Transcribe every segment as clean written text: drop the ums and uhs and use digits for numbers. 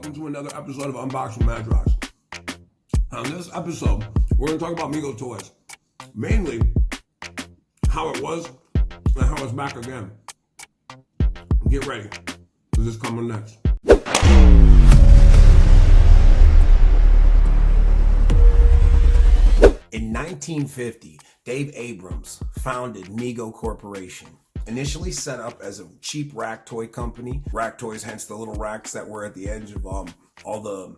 welcome to another episode of Unboxed with Madrox. On this episode, we're going to talk about MEGO toys. Mainly, how it was and how it's back again. Get ready, because it's coming next. In 1950, Dave Abrams founded MEGO Corporation. Initially set up as a cheap rack toy company. Rack toys, hence the little racks that were at the edge of all the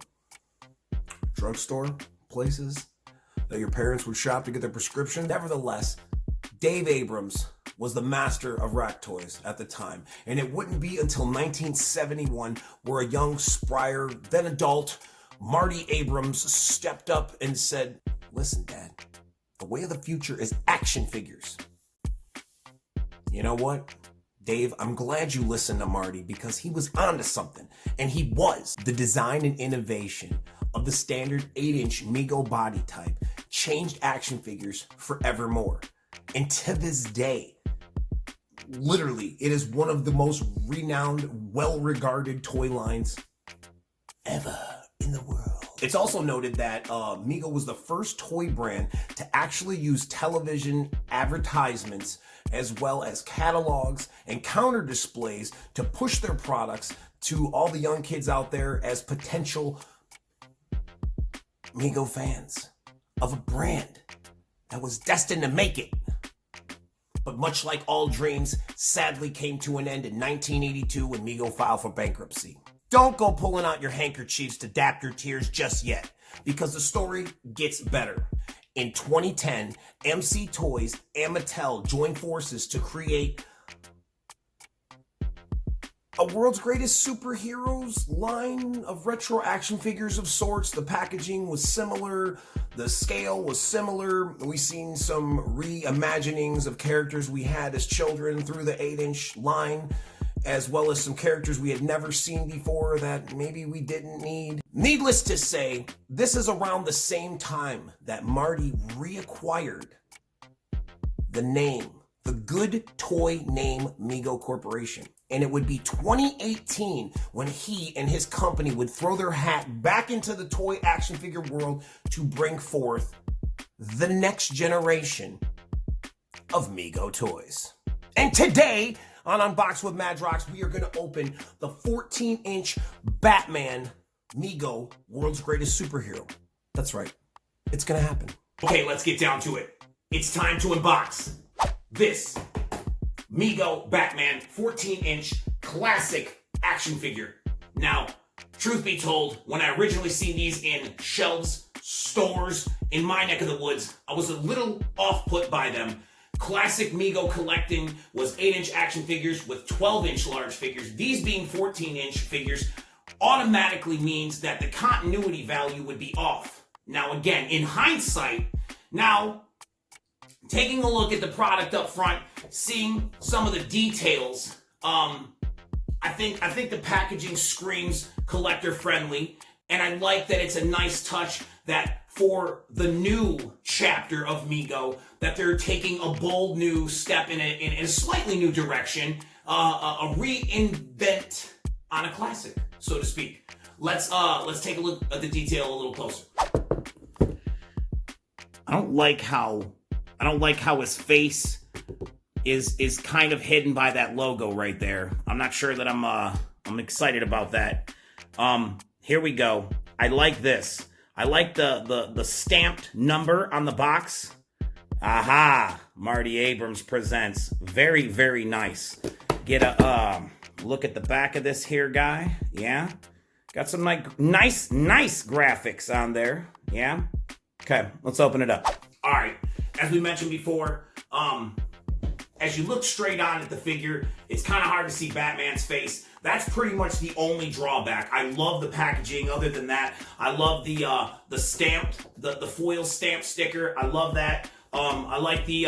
drugstore places that your parents would shop to get their prescription. Nevertheless, Dave Abrams was the master of rack toys at the time. And it wouldn't be until 1971 where a young, sprier, then adult, Marty Abrams stepped up and said, "Listen, Dad, the way of the future is action figures." You know what, Dave? I'm glad you listened to Marty because he was onto something. And he was. The design and innovation of the standard 8-inch MEGO body type changed action figures forevermore. And to this day, literally, it is one of the most renowned, well-regarded toy lines ever in the world. It's also noted that MEGO was the first toy brand to actually use television advertisements as well as catalogs and counter displays to push their products to all the young kids out there as potential MEGO fans of a brand that was destined to make it. But much like all dreams, sadly came to an end in 1982 when MEGO filed for bankruptcy. Don't go pulling out your handkerchiefs to dap your tears just yet, because the story gets better. In 2010, MC Toys and Mattel joined forces to create a world's greatest superheroes line of retro action figures of sorts. The packaging was similar, the scale was similar. We've seen some reimaginings of characters we had as children through the 8-inch line, as well as some characters we had never seen before that maybe we didn't need. Needless to say, this is around the same time that Marty reacquired the name, the good toy name MEGO Corporation. And it would be 2018 when he and his company would throw their hat back into the toy action figure world to bring forth the next generation of MEGO toys. And today, on Unboxed with Madrox, we are going to open the 14-inch Batman MEGO World's Greatest Superhero. That's right. It's going to happen. Okay, let's get down to it. It's time to unbox this MEGO Batman 14-inch classic action figure. Now, truth be told, when I originally seen these in shelves, stores, in my neck of the woods, I was a little off-put by them. Classic MEGO collecting was 8-inch action figures with 12-inch large figures. These being 14-inch figures automatically means that the continuity value would be off. Now again, in hindsight, now taking a look at the product up front, seeing some of the details, I think the packaging screams collector friendly, and I like that it's a nice touch that for the new chapter of MEGO, that they're taking a bold new step in a slightly new direction, a reinvent on a classic, so to speak. Let's take a look at the detail a little closer. I don't like how his face is kind of hidden by that logo right there. I'm not sure that I'm excited about that. Here we go. I like this. I like the stamped number on the box. Aha! Marty Abrams presents. Very, very nice. Get a look at the back of this here guy. Yeah. Got some like nice graphics on there. Yeah. Okay, let's open it up. All right. As we mentioned before, as you look straight on at the figure, it's kind of hard to see Batman's face. That's pretty much the only drawback. I love the packaging. Other than that, I love the stamped, the foil stamp sticker. I love that. I like the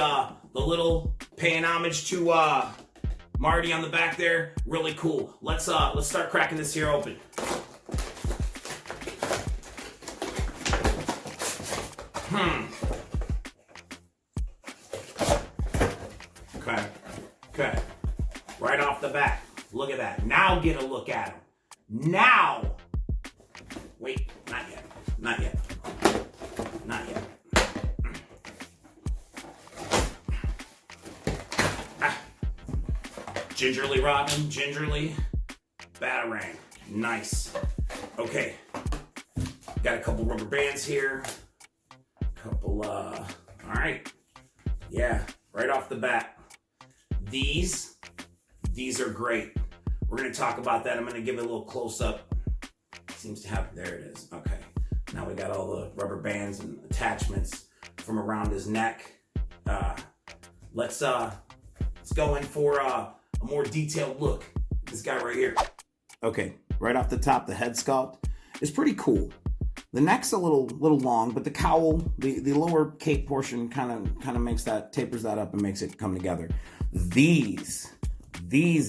little paying homage to Marty on the back there. Really cool. Let's start cracking this here open. Okay. Right off the bat. Look at that. Now get a look at him. Now Wait, not yet. Not yet. Not yet. Gingerly Robin, gingerly Batarang. Nice. Okay. Got a couple rubber bands here. All right. Yeah, right off the bat. These are great. We're gonna talk about that. I'm gonna give it a little close up. Seems to have, there it is. Okay. Now we got all the rubber bands and attachments from around his neck. Let's go in for a more detailed look at this guy right here. Okay, right off the top, the head sculpt is pretty cool. The neck's a little long, but the cowl, the lower cape portion kind of makes that, tapers that up and makes it come together. These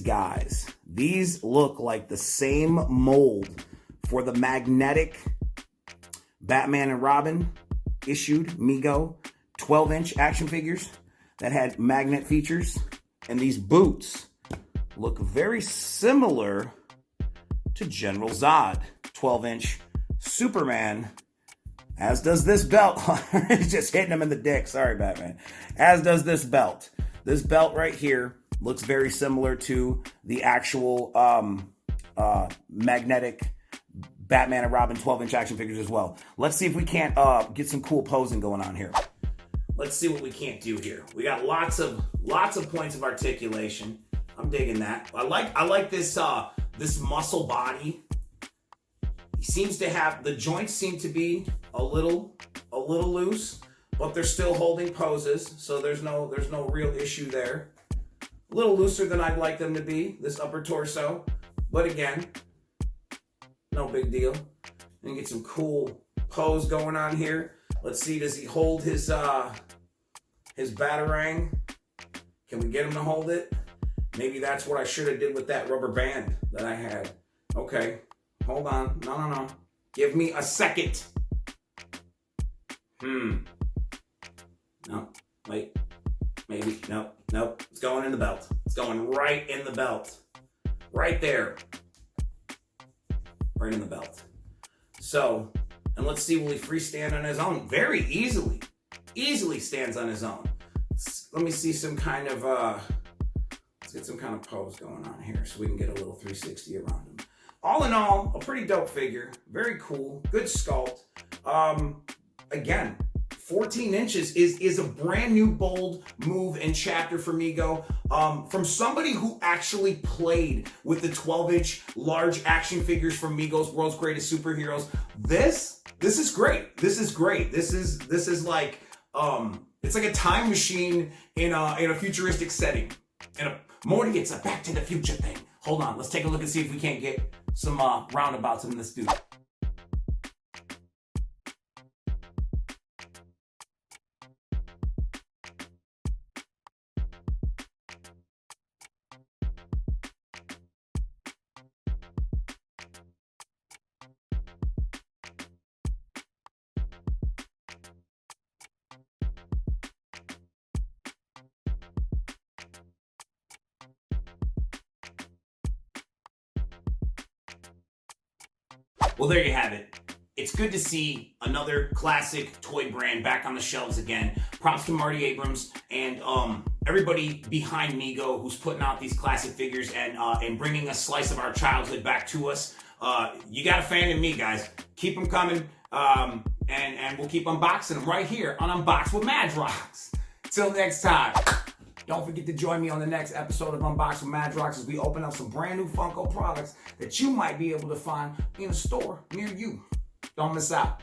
guys, these look like the same mold for the magnetic Batman and Robin issued MEGO 12-inch action figures that had magnet features. And these boots look very similar to General Zod 12-inch Superman, as does this belt. Just hitting him in the dick. Sorry, Batman. As does this belt. This belt right here looks very similar to the actual magnetic Batman and Robin 12-inch action figures as well. Let's see if we can't get some cool posing going on here. Let's see what we can't do here. We got lots of points of articulation. I'm digging that. I like this this muscle body. He seems to have, the joints seem to be a little loose, but they're still holding poses, so there's no real issue there. A little looser than I'd like them to be, this upper torso, but again, no big deal. And get some cool pose going on here. Let's see, does he hold his Batarang? Can we get him to hold it? Maybe that's what I should have did with that rubber band that I had. Okay, hold on. No. Give me a second. No, wait. Maybe, nope. It's going in the belt. It's going right in the belt. Right there. Right in the belt. So, and let's see, will he freestand on his own? Very easily. Easily stands on his own. Let me see some kind of, let's get some kind of pose going on here so we can get a little 360 around him. All in all, a pretty dope figure. Very cool. Good sculpt. Again, 14 inches is a brand new bold move and chapter for MEGO. From somebody who actually played with the 12-inch large action figures from MEGO's World's Greatest Superheroes. This is great. This is great. This is like it's like a time machine in a futuristic setting. And more to get a Back to the Future thing. Hold on, let's take a look and see if we can't get some roundabouts in this dude. Well, there you have it. It's good to see another classic toy brand back on the shelves again. Props to Marty Abrams and everybody behind MEGO who's putting out these classic figures and bringing a slice of our childhood back to us. You got a fan in me, guys. Keep them coming, and we'll keep unboxing them right here on Unboxed with Madrox. Till next time. Don't forget to join me on the next episode of Unboxed with Madrox as we open up some brand new Funko products that you might be able to find in a store near you. Don't miss out.